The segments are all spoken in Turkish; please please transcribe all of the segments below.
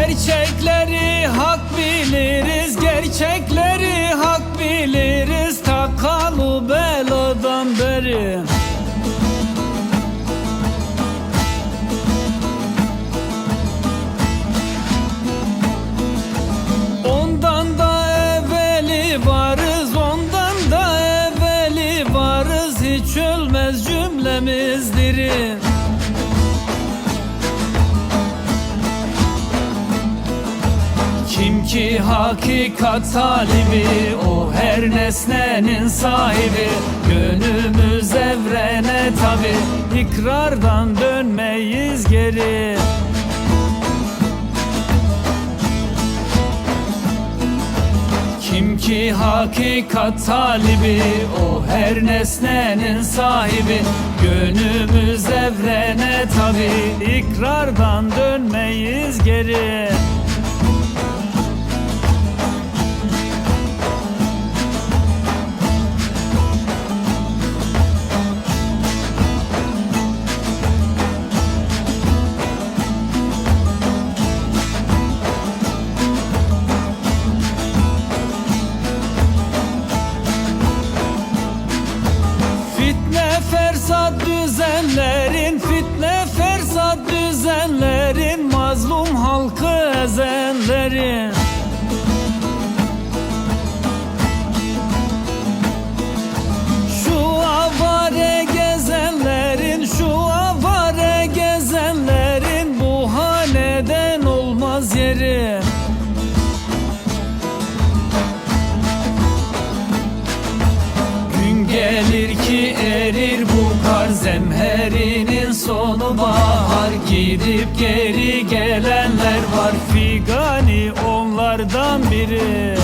Gerçekleri hak biliriz, gerçekleri hak biliriz, takalı beladan beri. Ondan da evveli varız, ondan da evveli varız, hiç ölmez cümlemizdir. Kim ki hakikat talibi, o her nesnenin sahibi. Gönlümüz evrene tabi, ikrardan dönmeyiz geri. Kim ki hakikat talibi, o her nesnenin sahibi. Gönlümüz evrene tabi, ikrardan dönmeyiz geri. Fersat düzenlerin, fitne fersat düzenlerin, mazlum halkı ezenlerin. Şu avare gezenlerin, şu avare gezenlerin, bu haneden olmaz yeri. Gün gelir ki erir bu kar, zemherinin sonu bahar. Gidip geri gelenler var, Figani onlardan biri.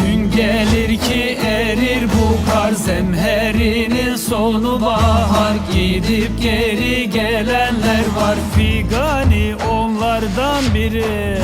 Gün gelir ki erir bu kar, zemherinin sonu bahar. Gidip geri gelenler var, Figani onlardan biri.